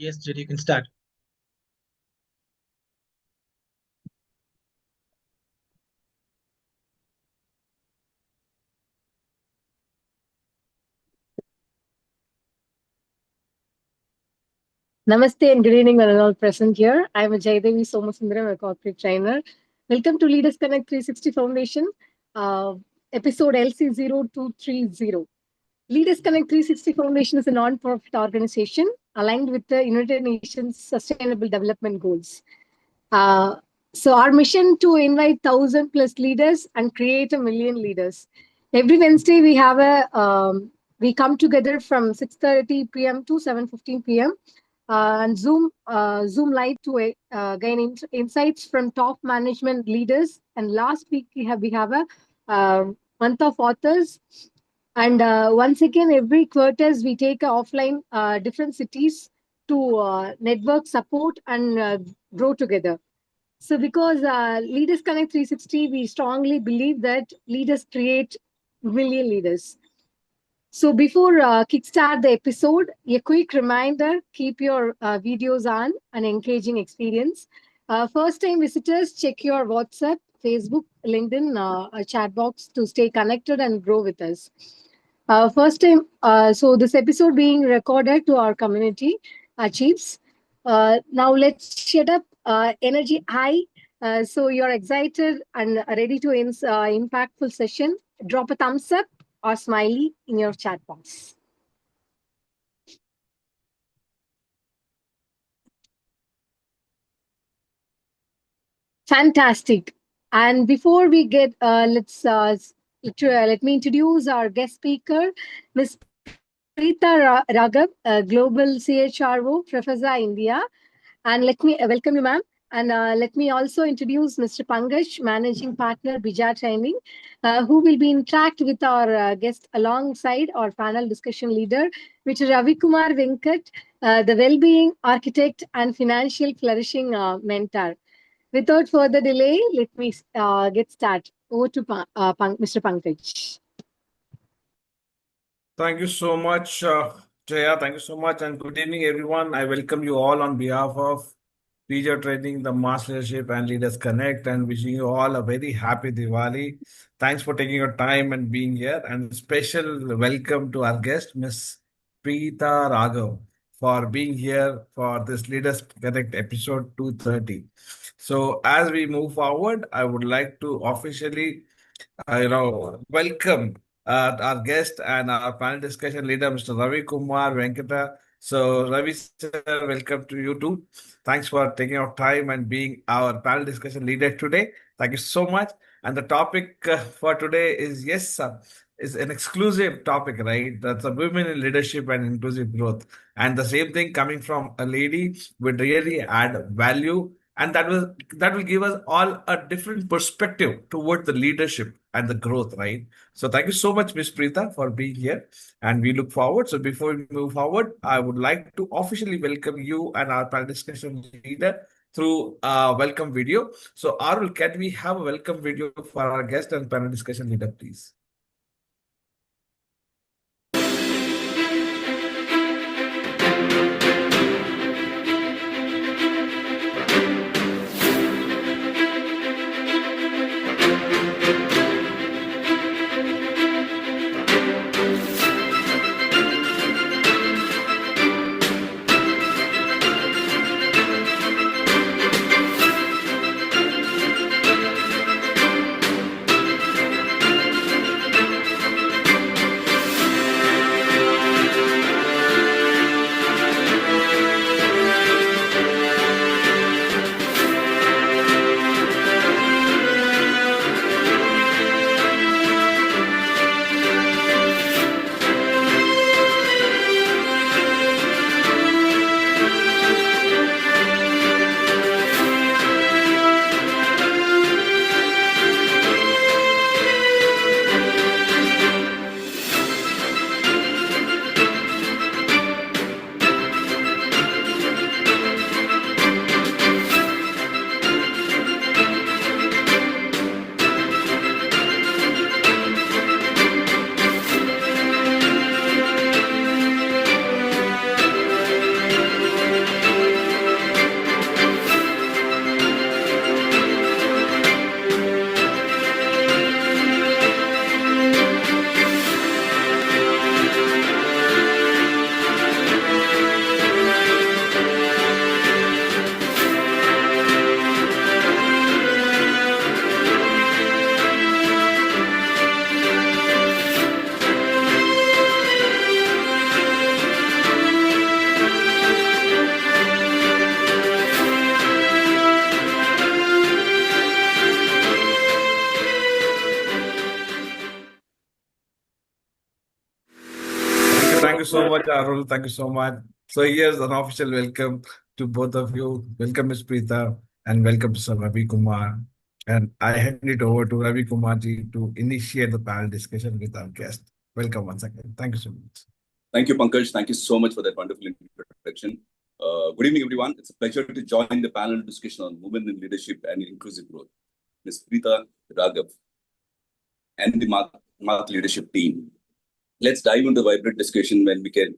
Yes, Jit, you can start. Namaste and good evening, one and all present here. I am Jaidevi Somasundaram, a corporate trainer. Welcome to Leaders Connect 360 Foundation, uh, episode LC0230. Leaders Connect 360 Foundation is a non-profit organization aligned with the United Nations Sustainable Development Goals. Uh, so our mission to invite 1,000 plus leaders and create a million leaders. Every Wednesday we come together from 6:30 p.m. to 7:15 p.m. And Zoom live to gain insights from top management leaders. And last week we have a month of authors. And once again, every quarters we take offline different cities to network support and grow together. So, because Leaders Connect 360, we strongly believe that leaders create million leaders. So, before kickstart the episode, a quick reminder: keep your videos on, an engaging experience. First-time visitors, check your WhatsApp, Facebook, LinkedIn chat box to stay connected and grow with us. First time, so this episode being recorded to our community chiefs. Now let's shut up energy high. So you're excited and ready to impactful session. Drop a thumbs up or smiley in your chat box. Fantastic. And before we get, let me introduce our guest speaker, Miss Preetha Raghav, Global CHRO, Professa, India. And let me welcome you, ma'am. And let me also introduce Mr. Pankaj, Managing Partner, Bija Training, who will be interact with our guest alongside our panel discussion leader, Mr. Ravi Kumar Venkat, the Wellbeing Architect and Financial Flourishing Mentor. Without further delay, let me get started. Over to Mr. Pankaj. Thank you so much, Jaya. Thank you so much, and good evening, everyone. I welcome you all on behalf of Bija Training, the Mass Leadership and Leaders Connect, and wishing you all a very happy Diwali. Thanks for taking your time and being here, and special welcome to our guest, Miss Preetha Raghav, for being here for this Leaders Connect episode 230. So, as we move forward, I would like to officially welcome our guest and our panel discussion leader, Mr. Ravi Kumar Venkata. So, Ravi sir, welcome to you too. Thanks for taking our time and being our panel discussion leader today. Thank you so much. And the topic for today is is an exclusive topic, right? That's a women in leadership and inclusive growth. And the same thing coming from a lady would really add value, and that will give us all a different perspective toward the leadership and the growth, right? So thank you so much, Miss Preetha, for being here, and we look forward. So before we move forward, I would like to officially welcome you and our panel discussion leader through a welcome video. So Arul, can we have a welcome video for our guest and panel discussion leader, please? so much, Arul. Thank you so much. So here's an official welcome to both of you. Welcome, Ms. Preetha, and welcome to Sir Ravi Kumar. And I hand it over to Ravi Kumar ji to initiate the panel discussion with our guest. Welcome once again. Thank you so much. Thank you, Pankaj. Thank you so much for that wonderful introduction. Good evening, everyone. It's a pleasure to join the panel discussion on women in leadership and inclusive growth. Ms. Preetha Raaghav and the Mark leadership team. Let's dive into the vibrant discussion where we can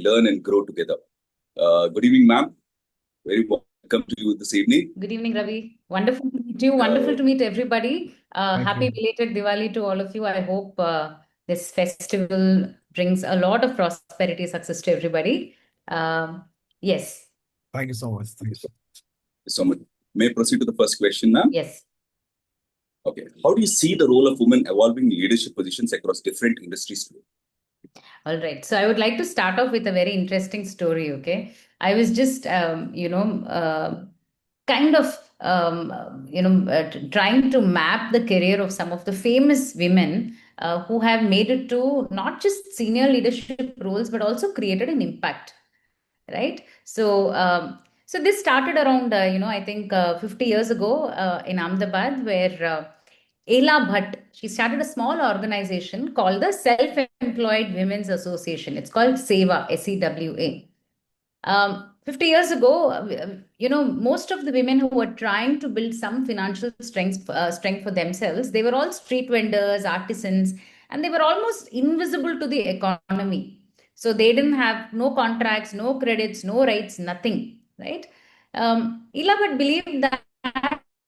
learn and grow together. Good evening, ma'am. Very welcome to you this evening. Good evening, Ravi. Wonderful to meet you. Wonderful to meet everybody. Happy belated Diwali to all of you. I hope this festival brings a lot of prosperity, success to everybody. Yes. Thank you so much. Thank you so much. May I proceed to the first question, ma'am? Yes. Okay. How do you see the role of women evolving in leadership positions across different industries today? All right. So I would like to start off with a very interesting story. Okay. I was just, kind of, trying to map the career of some of the famous women who have made it to not just senior leadership roles, but also created an impact. Right. So this started around, I think 50 years ago in Ahmedabad, where Ela Bhatt, she started a small organization called the Self-Employed Women's Association. It's called SEWA, SEWA. 50 years ago, most of the women who were trying to build some financial strength for themselves, they were all street vendors, artisans, and they were almost invisible to the economy. So they didn't have no contracts, no credits, no rights, nothing, right? Ela Bhatt believed that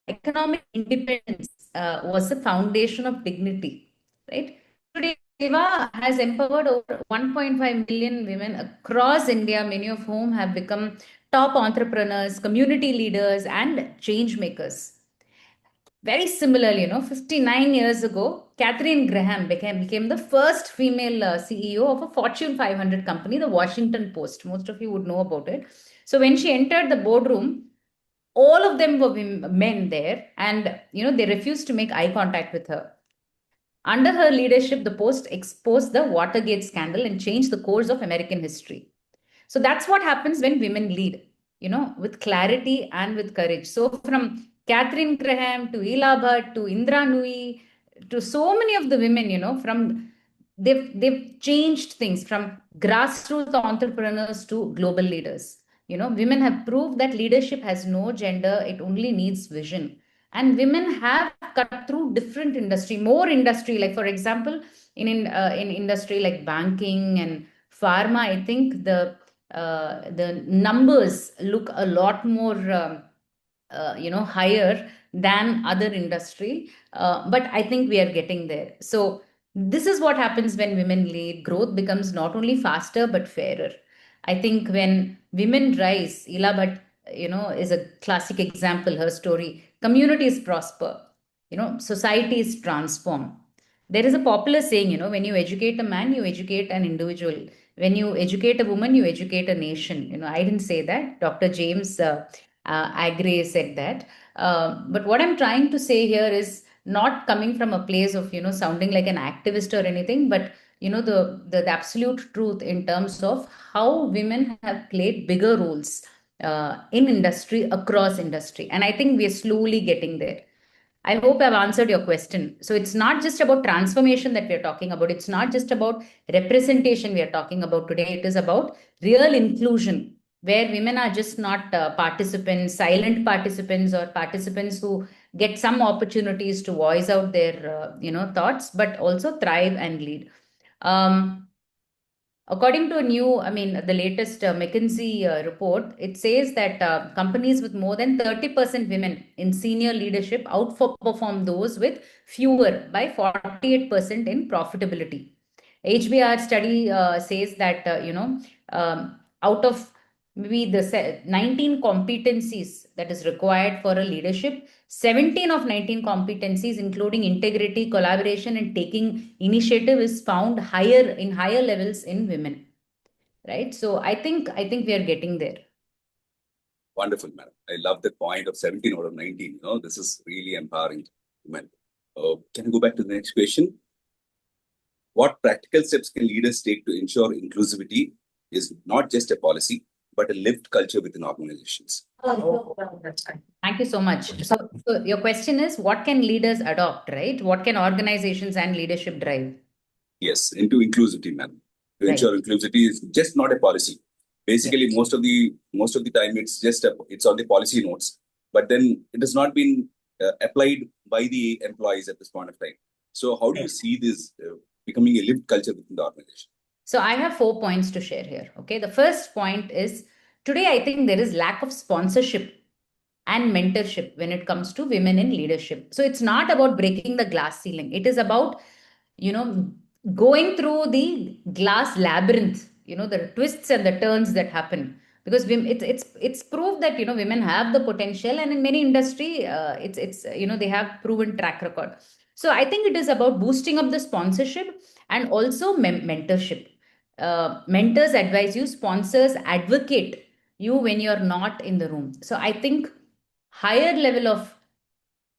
economic independence was the foundation of dignity, right? Today, Seva has empowered over 1.5 million women across India, many of whom have become top entrepreneurs, community leaders, and change makers. Very similarly, 59 years ago, Catherine Graham became the first female CEO of a Fortune 500 company, the Washington Post. Most of you would know about it. So when she entered the boardroom, all of them were men there, and they refused to make eye contact with her. Under her leadership, the Post exposed the Watergate scandal and changed the course of American history. So that's what happens when women lead, with clarity and with courage. So from Catherine Graham to Ela Bhatt to Indra Nui to so many of the women, from they've changed things from grassroots entrepreneurs to global leaders. Women have proved that leadership has no gender; it only needs vision. And women have cut through different industry, more industry. Like for example, in industry like banking and pharma, I think the numbers look a lot more higher than other industry, but I think we are getting there. So this is what happens when women lead. Growth becomes not only faster but fairer. I think when women rise, Ela Bhatt is a classic example. Her story: communities prosper, societies transform. There is a popular saying, when you educate a man, you educate an individual. When you educate a woman, you educate a nation. I didn't say that. Dr. James Agre said that. But what I'm trying to say here is not coming from a place of, sounding like an activist or anything, but, the absolute truth in terms of how women have played bigger roles in industry, across industry. And I think we are slowly getting there. I hope I've answered your question. So it's not just about transformation that we're talking about. It's not just about representation we are talking about today. It is about real inclusion, where women are just not participants, silent participants, or participants who get some opportunities to voice out their, thoughts, but also thrive and lead. According to the latest McKinsey report, it says that companies with more than 30% women in senior leadership outperform those with fewer by 48% in profitability. HBR study says that, out of maybe the 19 competencies that is required for a leadership, 17 of 19 competencies, including integrity, collaboration, and taking initiative, is found higher levels in women. Right. So I think we are getting there. Wonderful, madam. I love the point of 17 out of 19. This is really empowering women. Can I go back to the next question? What practical steps can leaders take to ensure inclusivity is not just a policy, but a lived culture within organizations? Thank you so much. So your question is, what can leaders adopt, right? What can organizations and leadership drive? Yes, into inclusivity, ma'am. To Right. ensure inclusivity is just not a policy. Basically, Yes. most of the time it's on the policy notes, but then it has not been applied by the employees at this point of time. So how do you see this becoming a lived culture within the organization? So I have 4 points to share here. Okay. The first point is, today I think there is lack of sponsorship and mentorship when it comes to women in leadership. So it's not about breaking the glass ceiling. It is about, you know, going through the glass labyrinth, the twists and the turns that happen. Because it's proved that women have the potential, and in many industry, it's they have proven track record. So I think it is about boosting up the sponsorship and also mentorship. Mentors advise you, sponsors advocate you when you're not in the room. So I think higher level of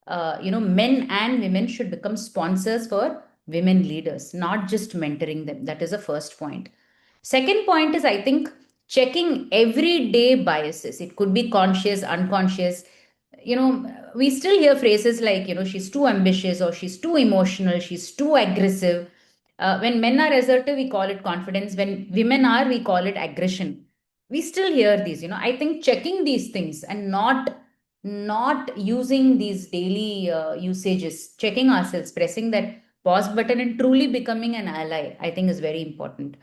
men and women should become sponsors for women leaders, not just mentoring them. That is the first point. Second point is, I think, checking everyday biases. It could be conscious, unconscious. We still hear phrases like, she's too ambitious, or she's too emotional, she's too aggressive. When men are assertive, we call it confidence. When women are, we call it aggression. We still hear these. I think checking these things and not using these daily usages, checking ourselves, pressing that pause button, and truly becoming an ally, I think is very important.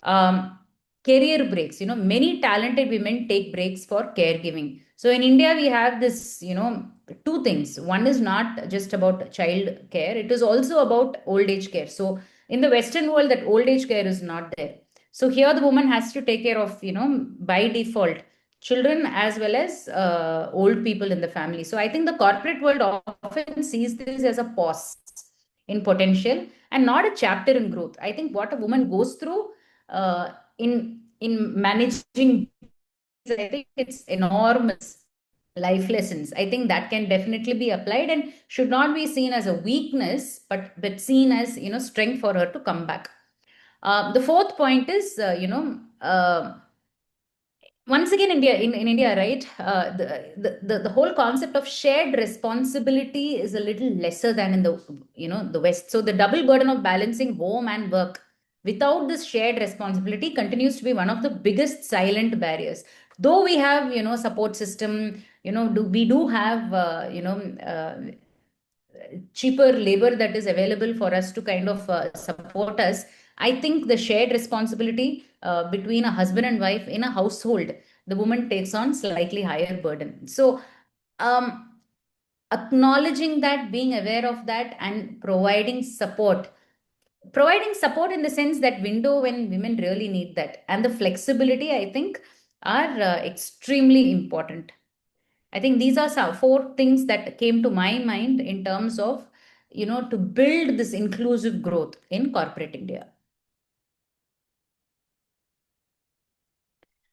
um, Career breaks. Many talented women take breaks for caregiving. So in India, we have this, two things. One is not just about child care, it is also about old age care. So in the Western world, that old age care is not there. So here the woman has to take care of, by default, children as well as old people in the family. So I think the corporate world often sees this as a pause in potential and not a chapter in growth. I think what a woman goes through in managing, I think it's enormous life lessons. I think that can definitely be applied and should not be seen as a weakness, but seen as strength for her to come back. The fourth point is once again, in India, right, the whole concept of shared responsibility is a little lesser than in the West. So the double burden of balancing home and work without this shared responsibility continues to be one of the biggest silent barriers. Though we have support system, we do have cheaper labor that is available for us to kind of support us. I think the shared responsibility between a husband and wife in a household, the woman takes on slightly higher burden. So, acknowledging that, being aware of that, and providing support in the sense that window when women really need that, and the flexibility, I think, are extremely important. I think these are some 4 things that came to my mind in terms of, to build this inclusive growth in corporate India.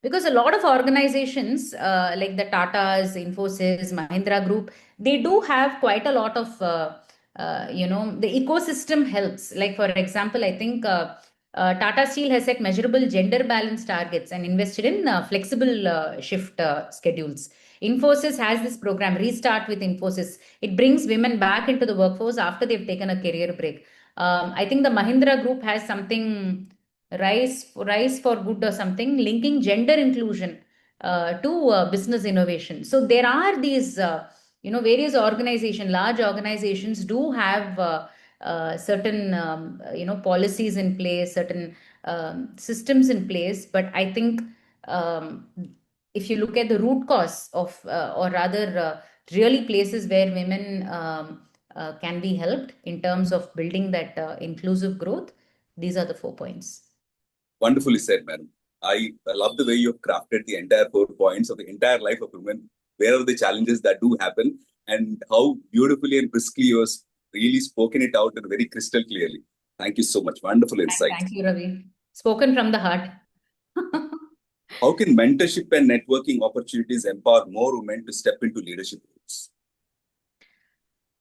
Because a lot of organizations like the Tatas, Infosys, Mahindra Group, they do have quite a lot of, the ecosystem helps. Like, for example, I think Tata Steel has set measurable gender balance targets and invested in flexible shift schedules. Infosys has this program, Restart with Infosys. It brings women back into the workforce after they've taken a career break. I think the Mahindra Group has something, rise for good or something, linking gender inclusion to business innovation. So there are these various organizations, large organizations do have certain policies in place, certain systems in place. But I think um, if you look at the root cause of or rather really places where women can be helped in terms of building that inclusive growth, these are the 4 points. Wonderfully said, madam. I love the way you've crafted the entire 4 points of the entire life of women, where are the challenges that do happen, and how beautifully and briskly you have really spoken it out and very crystal clearly. Thank you so much. Wonderful insight. Thank you, Ravi. Spoken from the heart. How can mentorship and networking opportunities empower more women to step into leadership roles?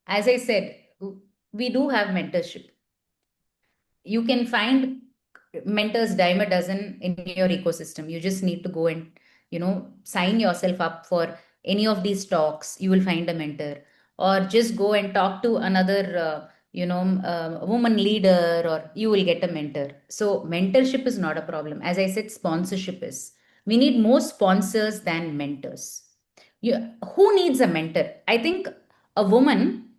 As I said, we do have mentorship. you can find mentors dime a dozen in your ecosystem. You just need to go and, sign yourself up for any of these talks. You will find a mentor, or just go and talk to another, woman leader, or you will get a mentor. So mentorship is not a problem. As I said, sponsorship is. We need more sponsors than mentors. Who needs a mentor? I think a woman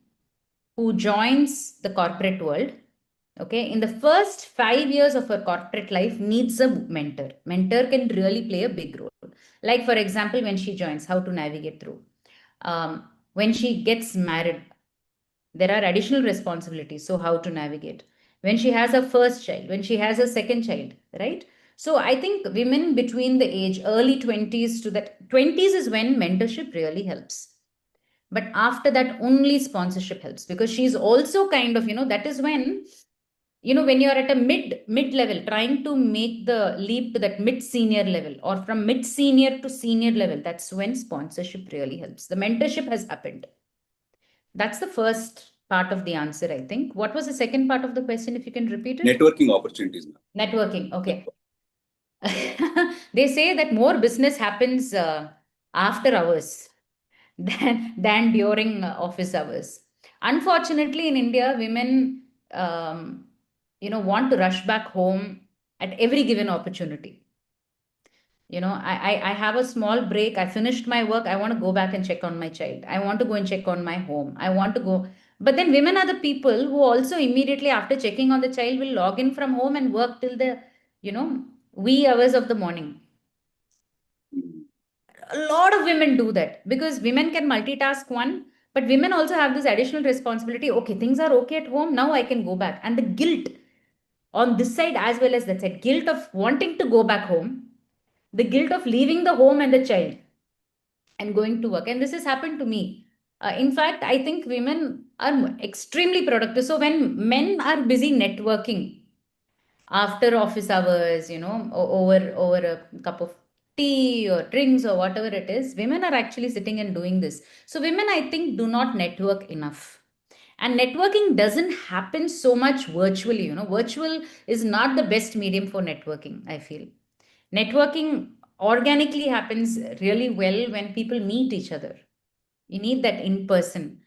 who joins the corporate world, okay, in the first 5 years of her corporate life, needs a mentor. Mentor can really play a big role. Like, for example, when she joins, how to navigate through. When she gets married, there are additional responsibilities. So, how to navigate. When she has her first child, when she has her second child, right? So, I think women between the age early 20s to that 20s is when mentorship really helps. But after that, only sponsorship helps, because she's also kind of, that is when, when you're at a mid level, trying to make the leap to that mid senior level, or from mid senior to senior level, that's when sponsorship really helps. The mentorship has happened. That's the first part of the answer, I think. What was the second part of the question, if you can repeat it? Networking opportunities. Networking, okay. They say that more business happens after hours than during office hours. Unfortunately, in India, women, want to rush back home at every given opportunity. I have a small break. I finished my work. I want to go back and check on my child. I want to go and check on my home. I want to go. But then women are the people who also immediately after checking on the child will log in from home and work till the, wee hours of the morning. A lot of women do that because women can multitask, one, but women also have this additional responsibility. Okay, things are okay at home. Now I can go back. And the guilt on this side as well as that side, guilt of wanting to go back home, the guilt of leaving the home and the child and going to work. And this has happened to me. In fact, I think women are extremely productive. So when men are busy networking after office hours, over a cup of tea or drinks or whatever it is, women are actually sitting and doing this. So women, I think, do not network enough. And networking doesn't happen so much virtually. Virtual is not the best medium for networking, I feel. Networking organically happens really well when people meet each other. You need that in person.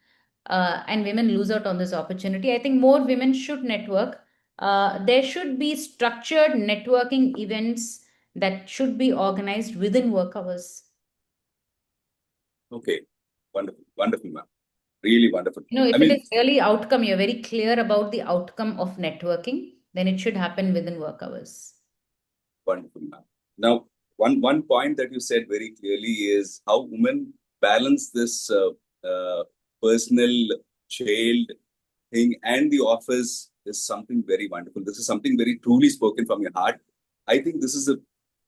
And women lose out on this opportunity. I think more women should network. There should be structured networking events that should be organized within work hours. Okay, wonderful, wonderful, ma'am. Really wonderful. If it is really outcome, you're very clear about the outcome of networking, then it should happen within work hours. Wonderful, ma'am. Now, one point that you said very clearly is how women balance this personal child thing and the office is something very wonderful. This is something very truly spoken from your heart. I think this is a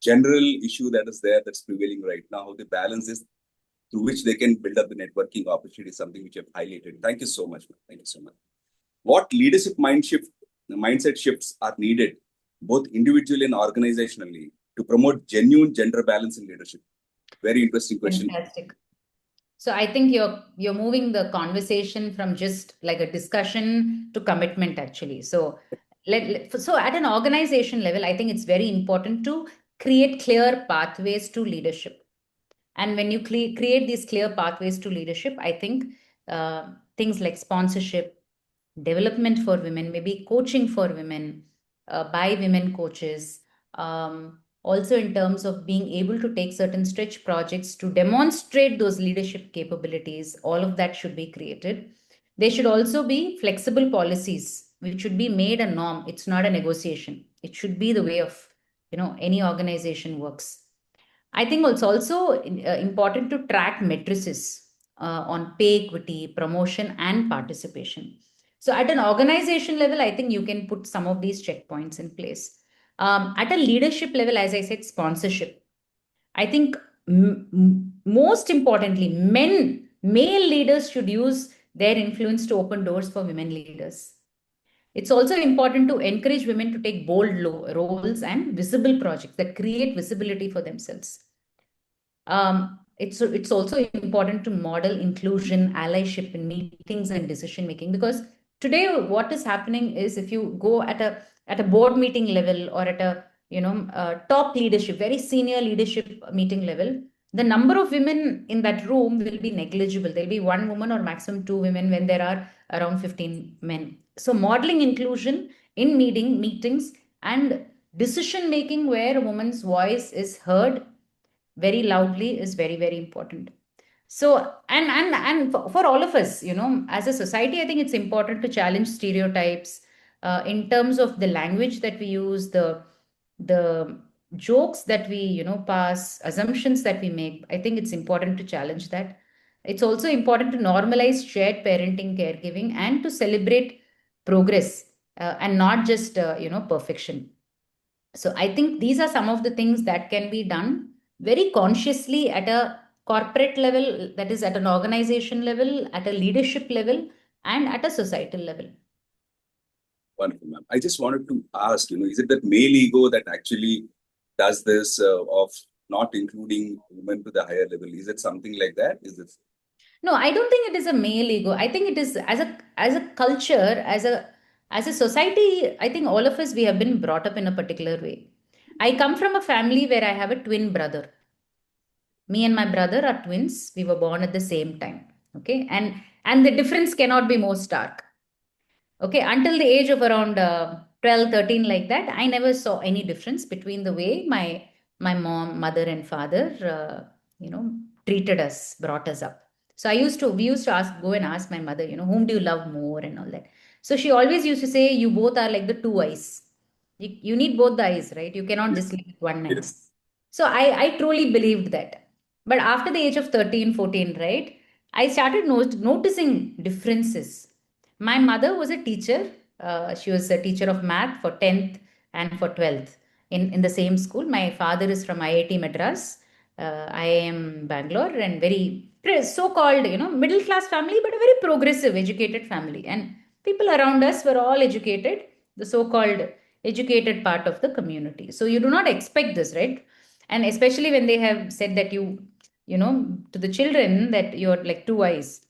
general issue that is there, that's prevailing right now, how they balance this, through which they can build up the networking opportunity, something which you have highlighted. Thank you so much, ma'am. Thank you so much. What leadership mindset shifts are needed, both individually and organizationally, to promote genuine gender balance in leadership? Very interesting question. Fantastic. So I think you're moving the conversation from just like a discussion to commitment, actually. So so at an organization level, I think it's very important to create clear pathways to leadership. And when you create these clear pathways to leadership, I think things like sponsorship, development for women, maybe coaching for women by women coaches, also in terms of being able to take certain stretch projects to demonstrate those leadership capabilities, all of that should be created. There should also be flexible policies, which should be made a norm. It's not a negotiation. It should be the way of, any organization works. I think it's also important to track matrices on pay equity, promotion, and participation. So at an organization level, I think you can put some of these checkpoints in place. At a leadership level, as I said, sponsorship. I think most importantly, male leaders should use their influence to open doors for women leaders. It's also important to encourage women to take bold roles and visible projects that create visibility for themselves. It's also important to model inclusion, allyship in meetings and decision making, because today what is happening is, if you go at a board meeting level, or at a top leadership, very senior leadership meeting level, the number of women in that room will be negligible. There'll be one woman or maximum two women when there are around 15 men. So modeling inclusion in meetings and decision making where a woman's voice is heard very loudly is very, very important. So, and for all of us, as a society, I think it's important to challenge stereotypes in terms of the language that we use, the jokes that we pass, assumptions that we make. I think it's important to challenge that. It's also important to normalize shared parenting, caregiving, and to celebrate progress, and not just perfection. So I think these are some of the things that can be done very consciously at a corporate level, that is at an organization level, at a leadership level, and at a societal level. Wonderful, ma'am. I just wanted to ask, is it that male ego that actually does this of not including women to the higher level? Is it something like that? Is it? No, I don't think it is a male ego. I think it is as a culture, as a society. I think all of us, we have been brought up in a particular way. I come from a family where I have a twin brother. Me and my brother are twins. We were born at the same time. Okay, and the difference cannot be more stark. Okay, until the age of around 12, 13, like that, I never saw any difference between the way my mother and father, treated us, brought us up. So we used to go and ask my mother, whom do you love more and all that. So she always used to say, you both are like the two eyes. You need both the eyes, right? You cannot just live with one eye. Yes. So I truly believed that. But after the age of 13, 14, right, I started noticing differences. My mother was a teacher. She was a teacher of math for 10th and for 12th in the same school. My father is from IIT Madras. I am Bangalore, and very so-called, middle class family, but a very progressive, educated family. And people around us were all educated, the so-called educated part of the community. So you do not expect this, right? And especially when they have said that to the children that you're like two eyes.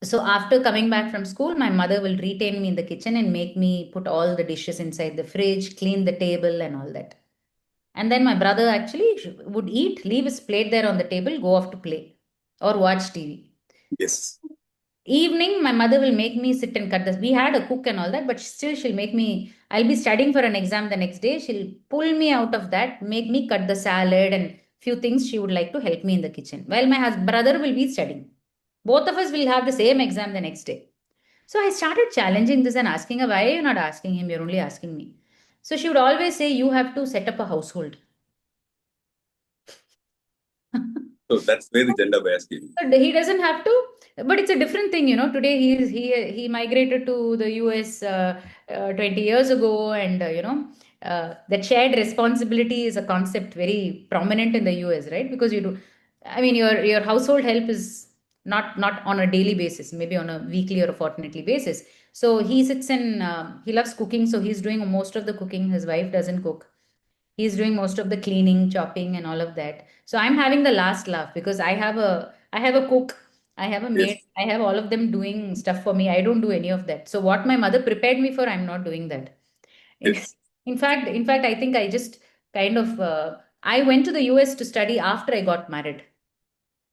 So after coming back from school, my mother will retain me in the kitchen and make me put all the dishes inside the fridge, clean the table and all that. And then my brother actually would eat, leave his plate there on the table, go off to play or watch TV. Yes. Evening, my mother will make me sit and cut this. We had a cook and all that, but still she'll make me, I'll be studying for an exam the next day. She'll pull me out of that, make me cut the salad and few things she would like to help me in the kitchen. While my brother will be studying. Both of us will have the same exam the next day. So I started challenging this and asking her, why are you not asking him? You're only asking me. So she would always say, you have to set up a household. So that's where the gender bias came in. He doesn't have to, but it's a different thing, Today he migrated to the US 20 years ago, and that shared responsibility is a concept very prominent in the US, right? Because your household help is not on a daily basis, maybe on a weekly or a fortnightly basis. So he sits in, he loves cooking, so he's doing most of the cooking. His wife doesn't cook. He's doing most of the cleaning, chopping, and all of that. So I'm having the last laugh because I have a cook, I have a maid, Yes. I have all of them doing stuff for me. I don't do any of that. So what my mother prepared me for, I'm not doing that. In, Yes. in fact, I think I just kind of I went to the US to study after I got married.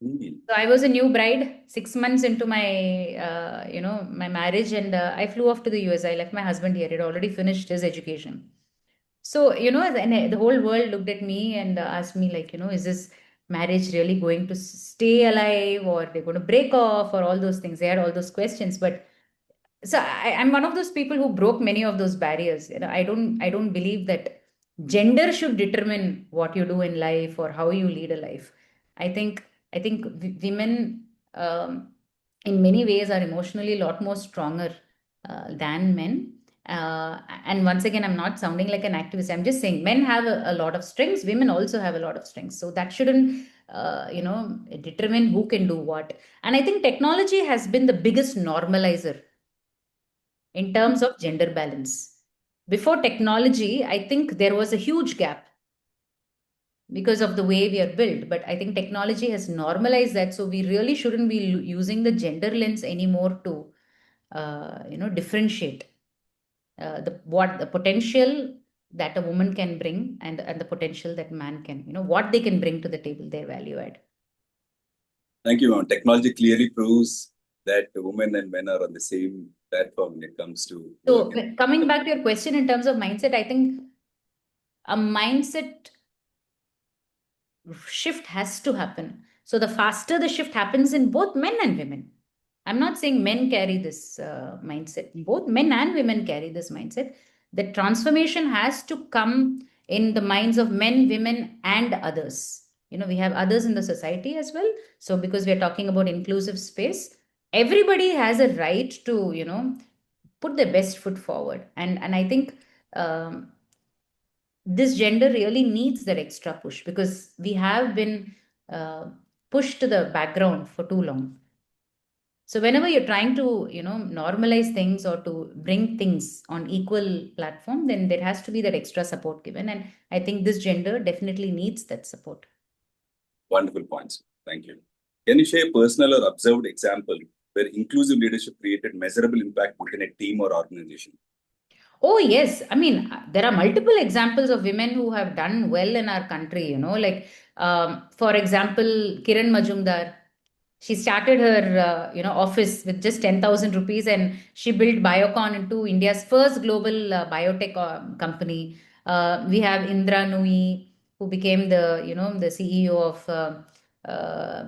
So I was a new bride, 6 months into my my marriage, and I flew off to the US. I left my husband here. He'd already finished his education. So, and the whole world looked at me and asked me, like, is this marriage really going to stay alive, or they're going to break off, or all those things? They had all those questions. But so I'm one of those people who broke many of those barriers. I don't believe that gender should determine what you do in life or how you lead a life. I think women, in many ways, are emotionally a lot more stronger than men. And once again, I'm not sounding like an activist. I'm just saying men have a lot of strengths. Women also have a lot of strengths. So that shouldn't, determine who can do what. And I think technology has been the biggest normalizer in terms of gender balance. Before technology, I think there was a huge gap because of the way we are built. But I think technology has normalized that. So we really shouldn't be using the gender lens anymore to differentiate the potential that a woman can bring and the potential that man can, what they can bring to the table, their value add. Thank you, ma'am. Technology clearly proves that women and men are on the same platform when it comes to. So coming back to your question in terms of mindset, I think a mindset shift has to happen. So the faster the shift happens in both men and women. I'm not saying men carry this mindset. Both men and women carry this mindset. The transformation has to come in the minds of men, women, and others. We have others in the society as well. So because we are talking about inclusive space, everybody has a right to, put their best foot forward. And I think this gender really needs that extra push because we have been pushed to the background for too long. So whenever you're trying to, normalize things or to bring things on equal platform, then there has to be that extra support given. And I think this gender definitely needs that support. Wonderful points. Thank you. Can you share a personal or observed example where inclusive leadership created measurable impact within a team or organization? Oh, yes. I mean, there are multiple examples of women who have done well in our country, like, for example, Kiran Majumdar. She started her, office with just 10,000 rupees and she built Biocon into India's first global biotech company. We have Indra Nui, who became the CEO of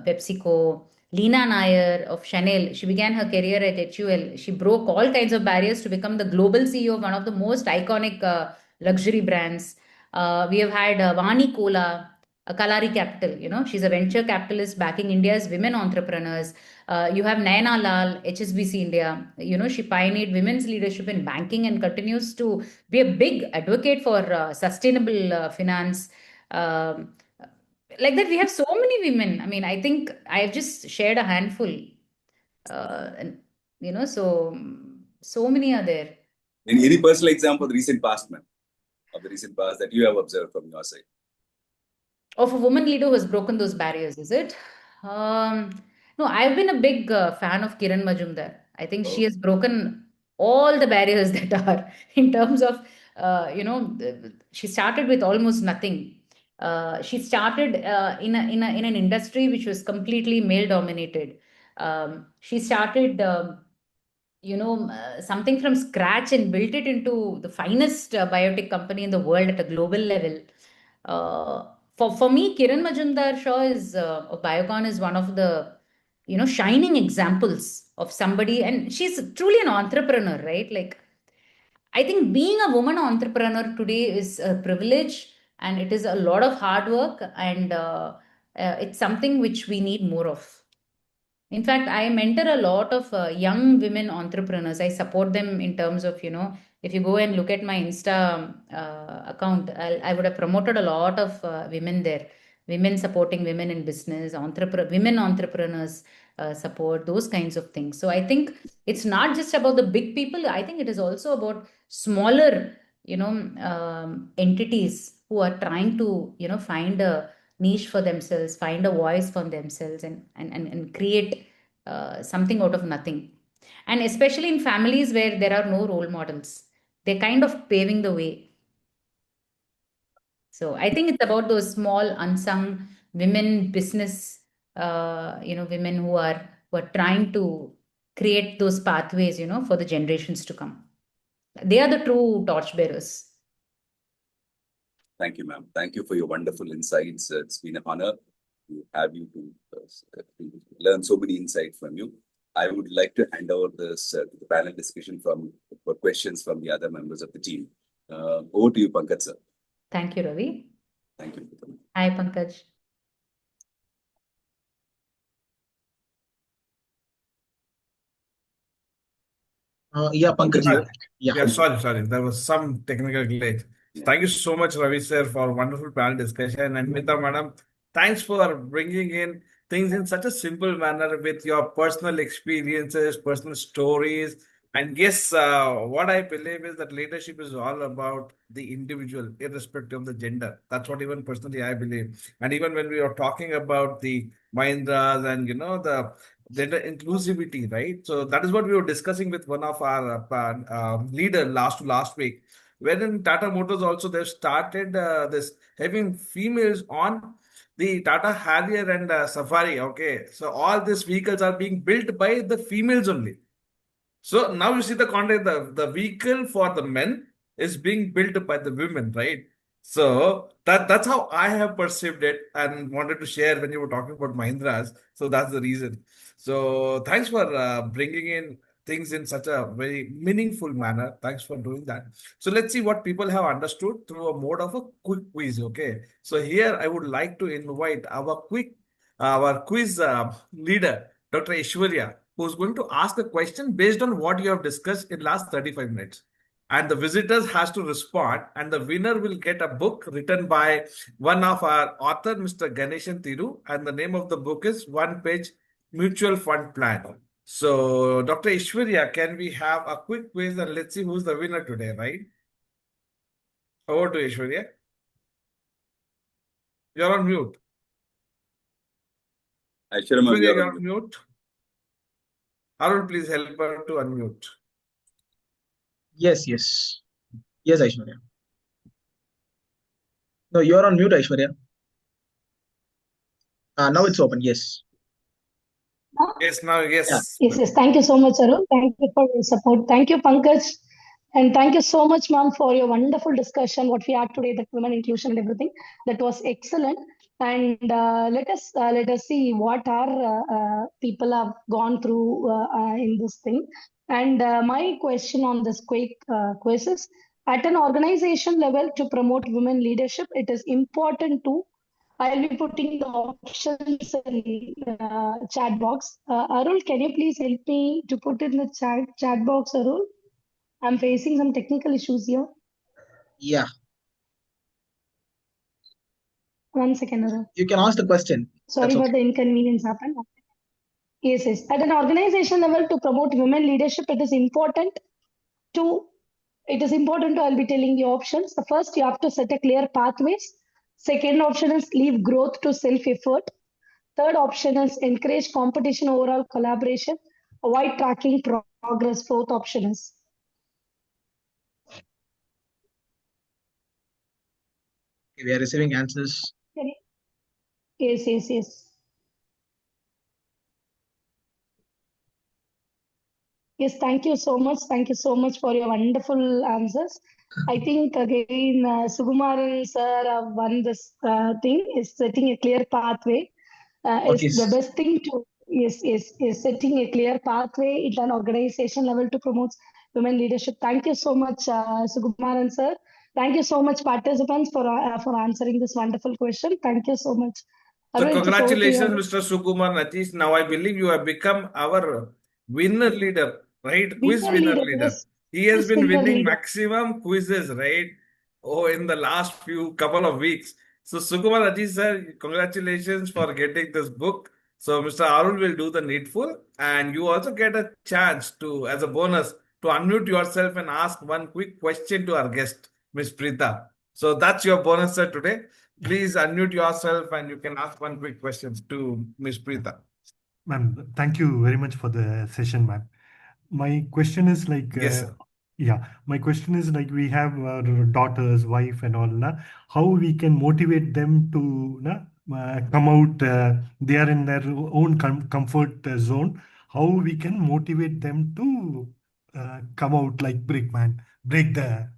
PepsiCo. Leena Nair of Chanel, she began her career at HUL. She broke all kinds of barriers to become the global CEO of one of the most iconic luxury brands. We have had Vani Kola, Kalari Capital, she's a venture capitalist backing India's women entrepreneurs. You have Naina Lal, HSBC India, she pioneered women's leadership in banking and continues to be a big advocate for sustainable finance. Um, like that, we have so many women. I mean, I think I've just shared a handful. And, so many are there. Any personal example of the recent past, ma'am, of the recent past that you have observed from your side? Of a woman leader who has broken those barriers, is it? No, I've been a big fan of Kiran Majumdar. I think she has broken all the barriers that are in terms of, she started with almost nothing. She started in an industry which was completely male dominated. She started, something from scratch and built it into the finest biotech company in the world at a global level. For me, Kiran Majumdar Shaw of Biocon is one of the shining examples of somebody, and she's truly an entrepreneur, right? Like, I think being a woman entrepreneur today is a privilege, and it is a lot of hard work, and it's something which we need more of. In fact, I mentor a lot of young women entrepreneurs. I support them in terms of, if you go and look at my Insta account, I would have promoted a lot of women there, women supporting women in business, women entrepreneurs support, those kinds of things. So I think it's not just about the big people. I think it is also about smaller, entities who are trying to, find a niche for themselves, find a voice for themselves, and create something out of nothing. And especially in families where there are no role models, they're kind of paving the way. So I think it's about those small unsung women business, women who are trying to create those pathways, for the generations to come. They are the true torchbearers. Thank you, ma'am. Thank you for your wonderful insights. It's been an honor to have you to learn so many insights from you. I would like to hand over this to the panel discussion for questions from the other members of the team. Over to you, Pankaj, sir. Thank you, Ravi. Thank you. Hi, Pankaj. Yeah, Pankaj here. Yeah, sorry. There was some technical glitch. Yeah. Thank you so much, Ravi sir, for a wonderful panel discussion. And Meeta madam, thanks for bringing in things in such a simple manner with your personal experiences, personal stories. And yes, what I believe is that leadership is all about the individual, irrespective of the gender. That's what even personally I believe. And even when we are talking about the Mahindras and the gender inclusivity, right? So that is what we were discussing with one of our leader last week. When in Tata Motors also they've started this having females on the Tata Harrier and Safari. Okay, so all these vehicles are being built by the females only. So now you see the context, the vehicle for the men is being built by the women, right? So that's how I have perceived it and wanted to share when you were talking about Mahindras. So that's the reason. So thanks for bringing in things in such a very meaningful manner. Thanks for doing that. So let's see what people have understood through a mode of a quick quiz. Okay. So here I would like to invite our quiz leader, Dr. Ishwarya, who's going to ask a question based on what you have discussed in last 35 minutes. And the visitors has to respond, and the winner will get a book written by one of our author, Mr. Ganeshan Thiru, and the name of the book is One Page Mutual Fund Plan. So, Dr. Ishwarya, can we have a quick quiz and let's see who's the winner today, right? Over to Ishwarya. You're on mute. Aishwarya, Ishwarya, you're on mute. Arun, please help her to unmute. Yes, yes. Yes, Aishwarya. No, you're on mute, Aishwarya. Now it's open. Yes. Yes, now, yes. Yes. Thank you so much, Arun. Thank you for your support. Thank you, Pankaj. And thank you so much, ma'am, for your wonderful discussion, what we had today, the women inclusion and everything. That was excellent. And let us see what our people have gone through in this thing. And my question on this quick quiz is, at an organization level to promote women leadership, it is important to I'll be putting the options in chat box. Arul, can you please help me to put in the chat box, Arul? I'm facing some technical issues here. Yeah. 1 second, Arul. You can ask the question. Sorry for the inconvenience happened. Yes. At an organization level to promote women leadership, it is important to, I'll be telling you options. The first, you have to set a clear pathways. Second option is leave growth to self-effort. Third option is encourage competition, overall collaboration, avoid tracking progress. Fourth option is. We are receiving answers. Yes. Yes, thank you so much. Thank you so much for your wonderful answers. I think again, Sukumaran sir have won this thing, is setting a clear pathway. Is the best thing to is setting a clear pathway at an organization level to promote women leadership. Thank you so much, Sukumaran sir. Thank you so much, participants, for answering this wonderful question. Thank you so much. So Arul, congratulations, Mr. Sukumar Natish. Now I believe you have become our winner leader, right? Quiz winner leader. Yes. He has been Winner winning leader. maximum quizzes, right? Oh, in the last few couple of weeks. So Sukumar Natish sir, congratulations for getting this book. So Mr. Arul will do the needful, and you also get a chance to, as a bonus, to unmute yourself and ask one quick question to our guest, Miss Preetha. So that's your bonus, sir, today. Please unmute yourself and you can ask one quick question to Ms. Preetha. Ma'am, thank you very much for the session, ma'am. My question is like, Yes, sir. My question is like, we have our daughters, wife, and all, na, how we can motivate them to come out. They are in their own comfort zone. How we can motivate them to come out, like break the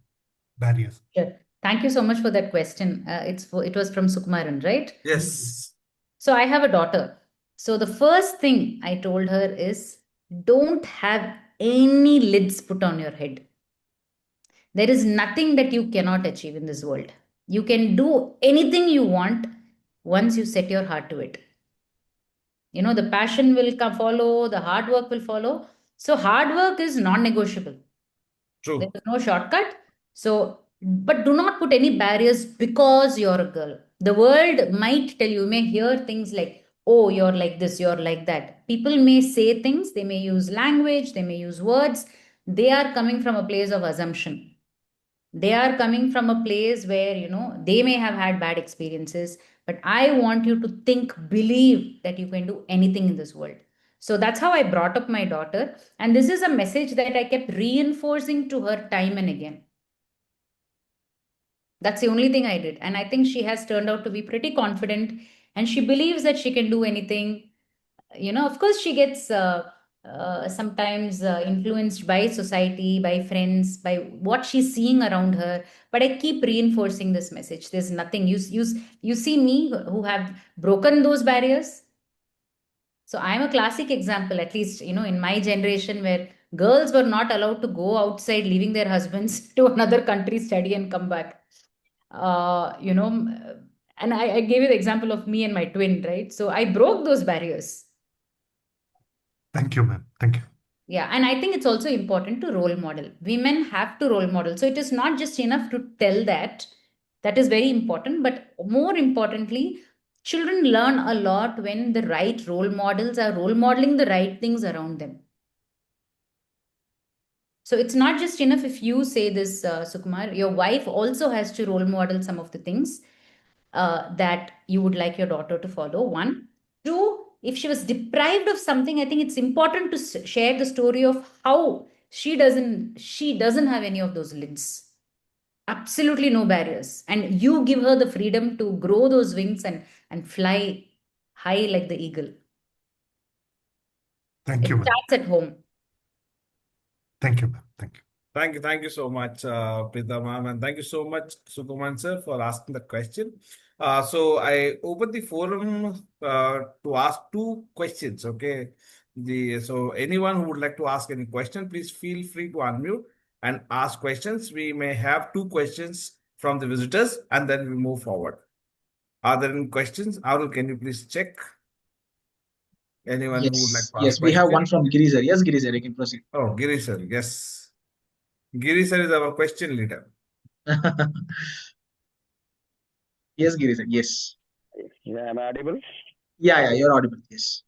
barriers. Sure. Thank you so much for that question. It was from Sukmaran, right? Yes. So I have a daughter. So the first thing I told her is, don't have any lids put on your head. There is nothing that you cannot achieve in this world. You can do anything you want once you set your heart to it. The passion will follow, the hard work will follow. So hard work is non-negotiable. True. There is no shortcut. So, but do not put any barriers because you're a girl. The world might tell you, may hear things like, oh, you're like this, you're like that. People may say things, they may use language, they may use words. They are coming from a place of assumption. They are coming from a place where, they may have had bad experiences, but I want you to think, believe that you can do anything in this world. So that's how I brought up my daughter. And this is a message that I kept reinforcing to her time and again. That's the only thing I did. And I think she has turned out to be pretty confident, and she believes that she can do anything. Of course, she gets sometimes influenced by society, by friends, by what she's seeing around her. But I keep reinforcing this message. There's nothing. You see me who have broken those barriers. So I'm a classic example, at least, in my generation, where girls were not allowed to go outside, leaving their husbands to another country, study, and come back. And I gave you the example of me and my twin, right? So I broke those barriers. Thank you, ma'am. Thank you. Yeah, and I think it's also important to role model. Women have to role model. So it is not just enough to tell that. That is very important. But more importantly, children learn a lot when the right role models are role modeling the right things around them. So it's not just enough if you say this, Sukumar. Your wife also has to role model some of the things that you would like your daughter to follow. One. Two, if she was deprived of something, I think it's important to share the story of how she doesn't have any of those lids. Absolutely no barriers. And you give her the freedom to grow those wings and fly high like the eagle. Thank you, It ma'am. starts at home. Thank you, ma'am. Thank you. Thank you so much, Preetha ma'am, and thank you so much, Sukuman sir, for asking the question. So I open the forum to ask two questions. Okay, so anyone who would like to ask any question, please feel free to unmute and ask questions. We may have two questions from the visitors, and then we move forward. Are there any questions? Arul, can you please check? Anyone who would like Yes, to ask yes, we have question? one from Giri sir. Yes, Giri sir, you can proceed. Oh, Giri sir, yes. Giri sir is our question leader. Yes, Giri sir, yes. Yeah, am I audible? Yeah, you're audible. Yes.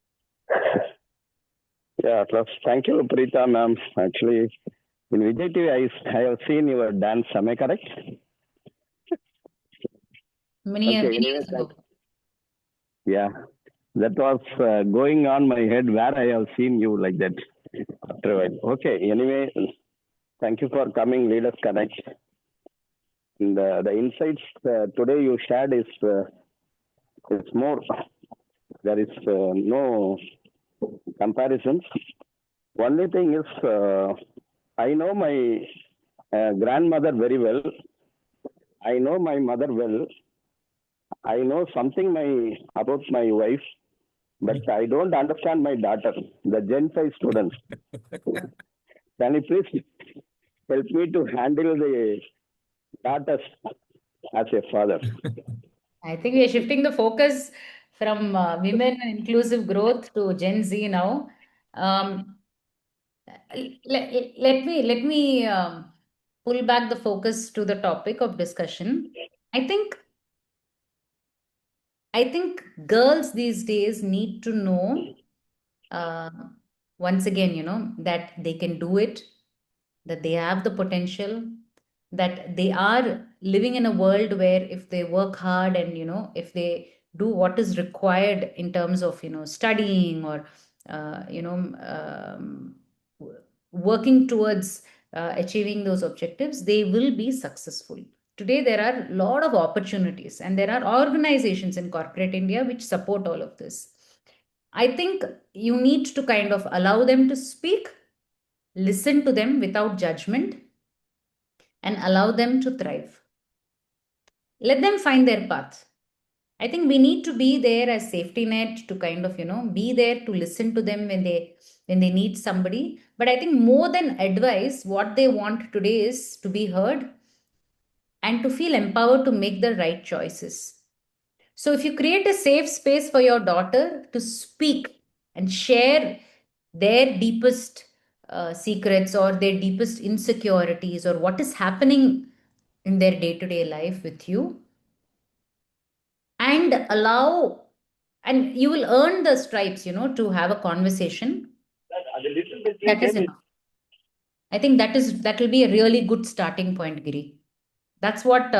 Yeah, plus thank you, Preetha ma'am. Actually, in Vijay TV, I have seen your dance. Am I correct? Many Okay, years anyways, ago. yeah, that was going on my head where I have seen you like that after a while. Okay, anyway, thank you for coming, Leaders Connect. And, the insights today you shared is more. There is no comparisons. Only thing is, I know my grandmother very well. I know my mother well. I know something about my wife, but I don't understand my daughter, the Gen 5 students. Can you please help me to handle the daughters as a father? I think we are shifting the focus from women and inclusive growth to Gen Z now. Let me pull back the focus to the topic of discussion. I think girls these days need to know, uh, once again, that they can do it, that they have the potential, that they are living in a world where if they work hard and if they do what is required in terms of studying or working towards achieving those objectives, they will be successful. Today there are a lot of opportunities, and there are organizations in corporate India which support all of this. I think you need to kind of allow them to speak, listen to them without judgment, and allow them to thrive. Let them find their path. I think we need to be there as safety net to kind of, be there to listen to them when they need somebody. But I think more than advice, what they want today is to be heard and to feel empowered to make the right choices. So if you create a safe space for your daughter to speak and share their deepest secrets or their deepest insecurities or what is happening in their day-to-day life with you, and and you will earn the stripes, to have a conversation. That is enough. I think that will be a really good starting point, Giri. That's what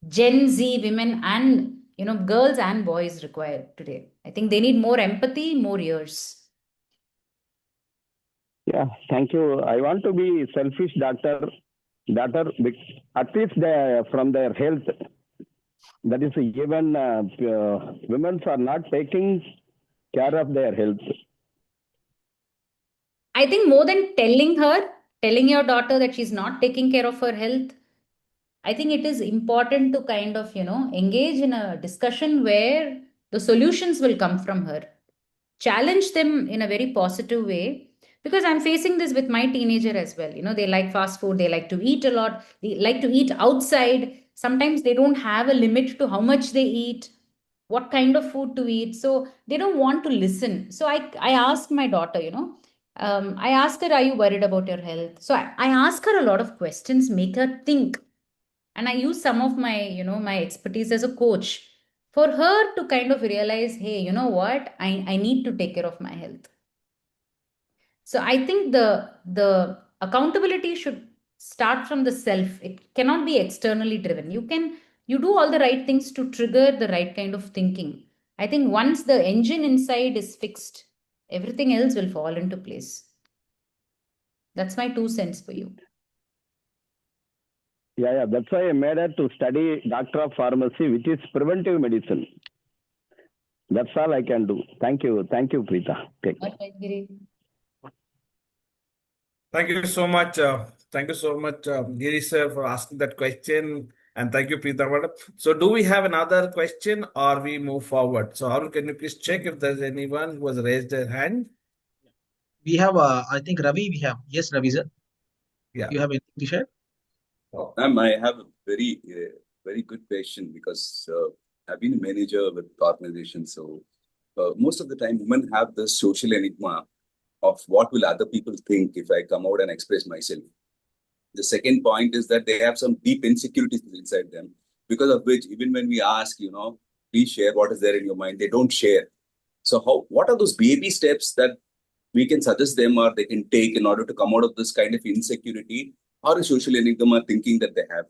Gen Z women and girls and boys require today. I think they need more empathy, more ears. Yeah, thank you. I want to be selfish daughter, at least from their health. That is, even women are not taking care of their health. I think more than telling your daughter that she's not taking care of her health, I think it is important to kind of, engage in a discussion where the solutions will come from her. Challenge them in a very positive way. Because I'm facing this with my teenager as well. They like fast food, they like to eat a lot, they like to eat outside. Sometimes they don't have a limit to how much they eat, what kind of food to eat. So they don't want to listen. So I asked my daughter, I asked her, are you worried about your health? So I ask her a lot of questions, make her think. And I use some of my, my expertise as a coach for her to kind of realize, hey, you know what? I need to take care of my health. So I think the accountability should start from the self. It cannot be externally driven. You do all the right things to trigger the right kind of thinking. I think once the engine inside is fixed, everything else will fall into place. That's my 2 cents for you. Yeah. That's why I made her to study Doctor of Pharmacy, which is preventive medicine. That's all I can do. Thank you, Preetha. Take care. Okay, Thank you so much. Thank you so much, Giri sir, for asking that question. And thank you, Preetha madam. So, do we have another question or we move forward? So, Arun, can you please check if there's anyone who has raised their hand? We have, I think Ravi, we have. Yes, Ravi, sir. Yeah. You have anything to share? Ma'am, I have a very good question because I've been a manager with organizations. So most of the time, women have the social enigma of what will other people think if I come out and express myself. The second point is that they have some deep insecurities inside them, because of which even when we ask, please share what is there in your mind, they don't share. So what are those baby steps that we can suggest them or they can take in order to come out of this kind of insecurity or a social enigma thinking that they have?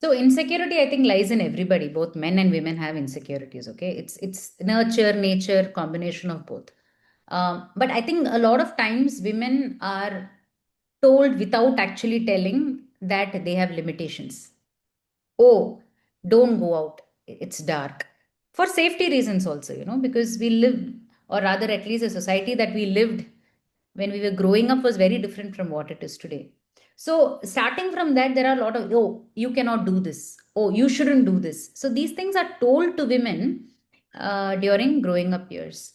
So insecurity, I think, lies in everybody. Both men and women have insecurities. Okay, it's nurture, nature, combination of both. But I think a lot of times women are told without actually telling that they have limitations. Oh, don't go out. It's dark. For safety reasons also, because we lived, or rather, at least the society that we lived when we were growing up was very different from what it is today. So, starting from that, there are a lot of, oh, you cannot do this. Oh, you shouldn't do this. So, these things are told to women during growing up years.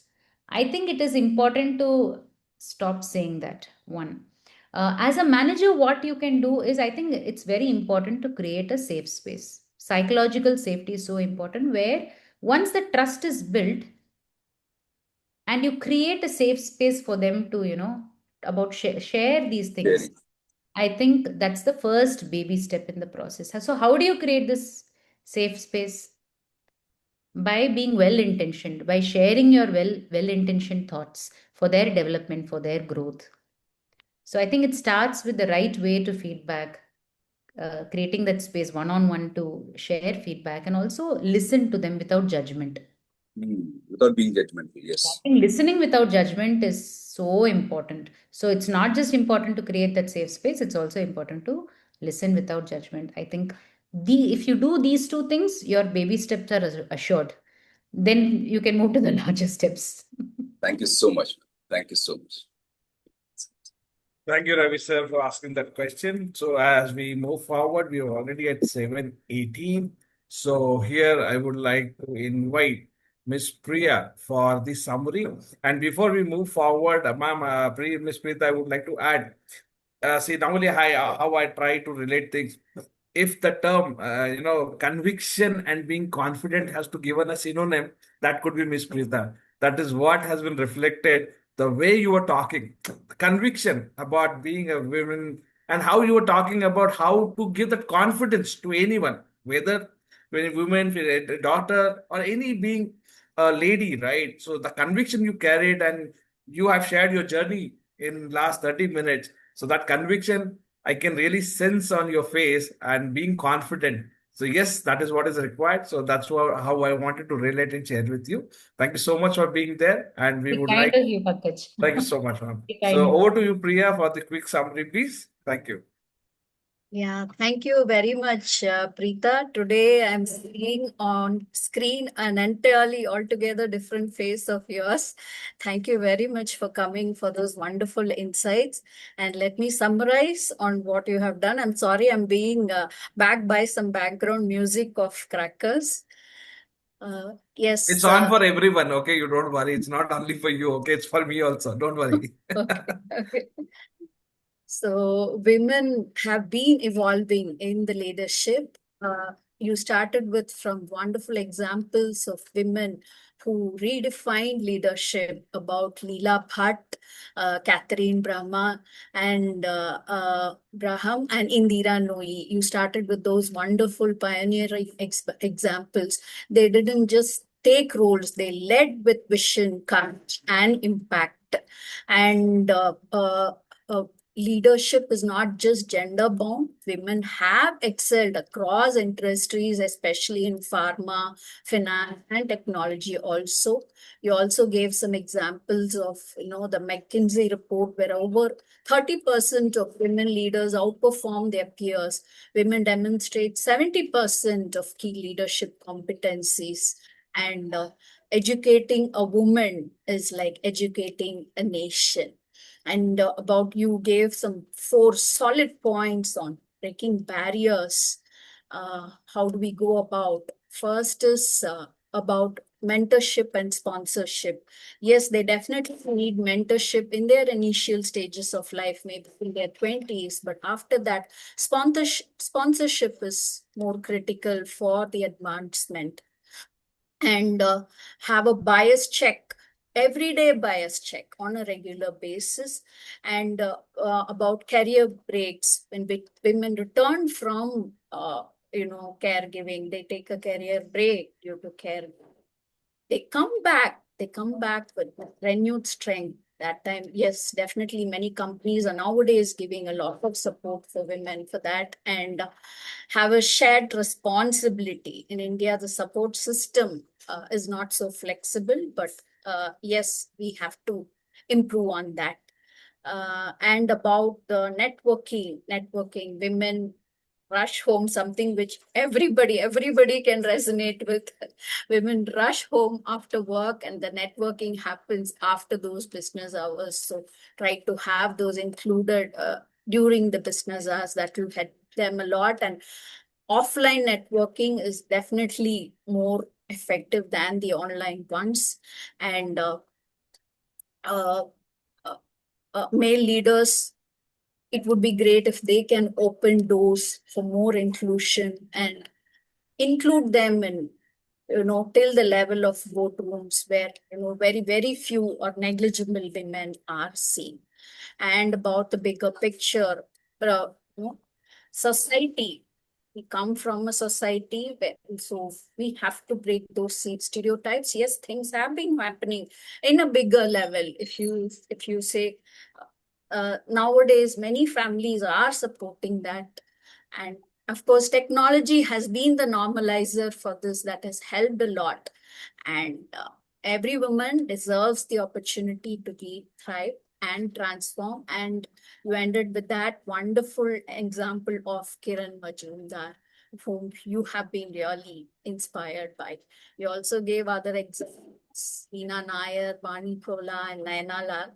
I think it is important to stop saying that. One. As a manager, what you can do is, I think it's very important to create a safe space. Psychological safety is so important, where once the trust is built and you create a safe space for them to, about share these things. Sharing. I think that's the first baby step in the process. So, how do you create this safe space? By being well intentioned, by sharing your well intentioned thoughts for their development, for their growth. So, I think it starts with the right way to feedback, creating that space one on one to share feedback and also listen to them without judgment. Without being judgmental, yes. I think listening without judgment is so important. So it's not just important to create that safe space, it's also important to listen without judgment. I think if you do these two things, your baby steps are assured. Then you can move to the larger steps. Thank you so much. Thank you so much. Thank you, Ravi sir, for asking that question. So as we move forward, we are already at 7:18. So here I would like to invite Miss Priya for the summary. And before we move forward, ma'am, Miss Preetha, I would like to add. See, normally how I try to relate things. If the term, conviction and being confident has to given a synonym, that could be Miss Preetha. That is what has been reflected. The way you were talking, the conviction about being a woman, and how you were talking about how to give that confidence to anyone, whether when a woman, a daughter, or any being a lady, right? So the conviction you carried, and you have shared your journey in last 30 minutes. So that conviction I can really sense on your face and being confident. So yes, that is what is required. So that's how I wanted to relate and share with you. Thank you so much for being there. And we Be would kind like, of you, Pankaj. thank you so much, ma'am. Be kind So of over to you, Priya, for the quick summary, please. Thank you. Yeah, thank you very much, Preetha. Today I'm seeing on screen an entirely altogether different face of yours. Thank you very much for coming for those wonderful insights. And let me summarize on what you have done. I'm sorry I'm being backed by some background music of crackers. Yes. It's on for everyone, okay? You don't worry. It's not only for you, okay? It's for me also. Don't worry. Okay. So women have been evolving in the leadership. You started with from wonderful examples of women who redefined leadership about Leela Bhatt, Catherine Brahma, and Braham and Indira Nooyi. You started with those wonderful pioneering examples. They didn't just take roles; they led with vision, courage, and impact. And leadership is not just gender bound. Women have excelled across industries, especially in pharma, finance, and technology also. You also gave some examples of, the McKinsey report where over 30% of women leaders outperform their peers. Women demonstrate 70% of key leadership competencies. And educating a woman is like educating a nation. And about you gave some 4 solid points on breaking barriers. How do we go about? First is about mentorship and sponsorship. Yes, they definitely need mentorship in their initial stages of life, maybe in their 20s, but after that, sponsorship is more critical for the advancement. And have a bias check, everyday bias check on a regular basis. And about career breaks, when women return from caregiving, they take a career break due to care, they come back with renewed strength. That time, yes, definitely many companies are nowadays giving a lot of support for women for that, and have a shared responsibility. In India, the support system is not so flexible, but yes, we have to improve on that. And about the networking, women rush home, something which everybody can resonate with. Women rush home after work, and the networking happens after those business hours. So try to have those included during the business hours. That will help them a lot. And offline networking is definitely more effective than the online ones. And male leaders, it would be great if they can open doors for more inclusion and include them in, till the level of boardrooms where, very, very few or negligible women are seen. And about the bigger picture, society. We come from a society where, so we have to break those stereotypes. Yes, things have been happening in a bigger level. If you say, nowadays many families are supporting that. And of course, technology has been the normalizer for this, that has helped a lot. And every woman deserves the opportunity to thrive and transform. And you ended with that wonderful example of Kiran Majumdar, whom you have been really inspired by. You also gave other examples, Veena Nair, Vani Kola, and Naina Lal.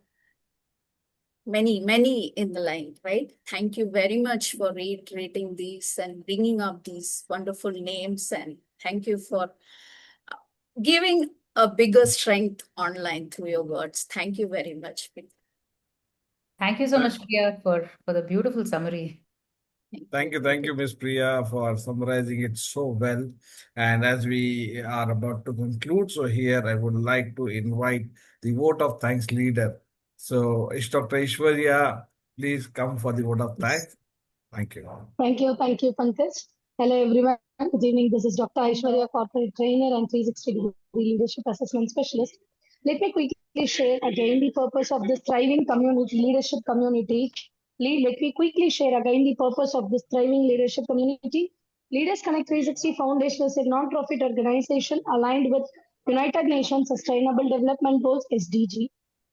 Many in the line, right? Thank you very much for reiterating these and bringing up these wonderful names. And thank you for giving a bigger strength online through your words. Thank you very much. Thank you so much, Priya, for the beautiful summary. Thank you, Ms. Priya, for summarizing it so well. And as we are about to conclude, so here I would like to invite the vote of thanks leader. So, Dr. Ishwarya, please come for the vote of thanks. Thank you. Thank you, Pankaj. Hello, everyone. Good evening. This is Dr. Aishwarya, corporate trainer and 360-degree leadership assessment specialist. Let me quickly share again the purpose of this thriving community, leadership community. Let me quickly share again the purpose of this thriving leadership community. Leaders Connect 360 Foundation is a non-profit organization aligned with United Nations Sustainable Development Goals (SDG).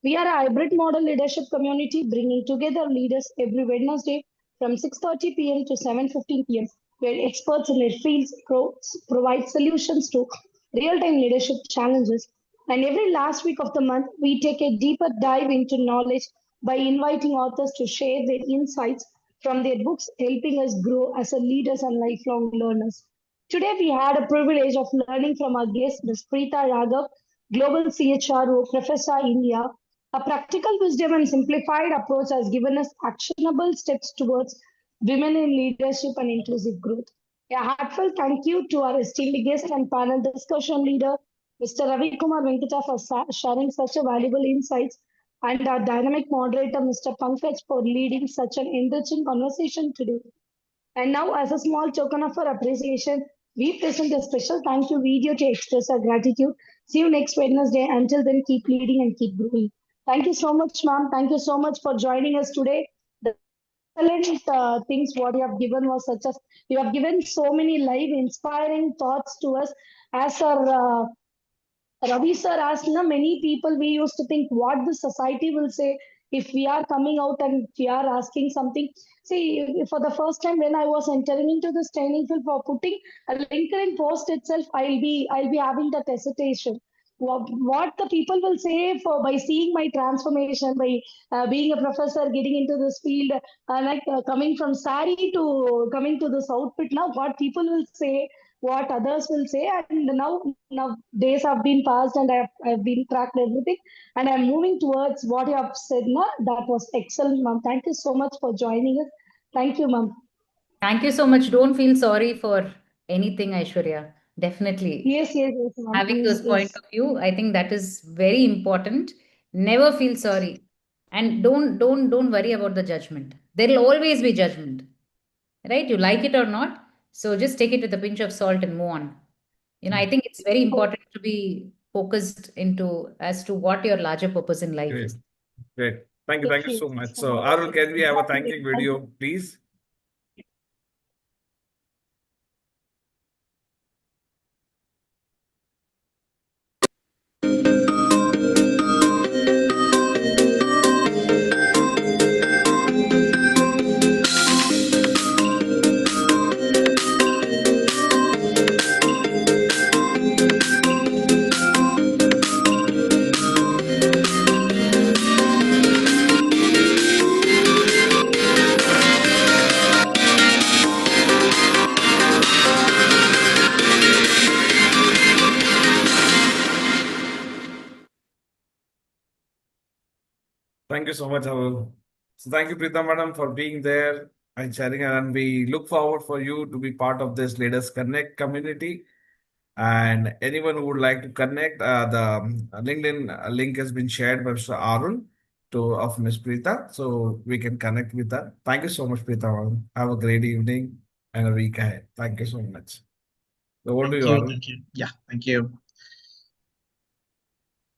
We are a hybrid model leadership community bringing together leaders every Wednesday from 6:30 p.m. to 7:15 p.m., where experts in their fields provide solutions to real-time leadership challenges. And every last week of the month, we take a deeper dive into knowledge by inviting authors to share their insights from their books, helping us grow as a leaders and lifelong learners. Today, we had a privilege of learning from our guest, Ms. Preetha Raghav, Global CHRO, Professor India. A practical wisdom and simplified approach has given us actionable steps towards women in leadership and inclusive growth. A heartfelt thank you to our esteemed guest and panel discussion leader, Mr. Ravi Kumar Venkata, for sharing such a valuable insights, and our dynamic moderator, Mr. Pankaj, for leading such an enriching conversation today. And now, as a small token of our appreciation, we present a special thank you video to express our gratitude. See you next Wednesday. Until then, keep leading and keep growing. Thank you so much, ma'am. Thank you so much for joining us today. The excellent things what you have given was such as you have given so many live inspiring thoughts to us. As our Ravi sir asked, many people we used to think what the society will say if we are coming out and we are asking something. See, for the first time when I was entering into this training field for putting a LinkedIn post itself, I'll be having that hesitation. What the people will say for by seeing my transformation, by being a professor, getting into this field, coming from sari to coming to this outfit now, what people will say, what others will say, and now days have been passed and I've been tracked everything, and I'm moving towards what you have said. That was excellent, ma'am. Thank you so much for joining us. Thank you, ma'am. Thank you so much. Don't feel sorry for anything, Aishwarya. Definitely. Yes, ma'am. Having those point of view, I think that is very important. Never feel sorry. And don't worry about the judgment. There will always be judgment. Right? You like it or not. So just take it with a pinch of salt and move on. I think it's very important to be focused into as to what your larger purpose in life Great. is. Great. Thank you so much. So, Arul, can we have a thanking video, please? Thank you so much, Arul. So thank you, Preetha Madam, for being there and sharing. And we look forward for you to be part of this Leaders Connect community. And anyone who would like to connect, the LinkedIn link has been shared by Mr. Arul of Ms. Preetha. So we can connect with her. Thank you so much, Preetha Madam. Have a great evening and a week ahead. Thank you so much. Over to you, Arul. Thank you. Yeah, thank you.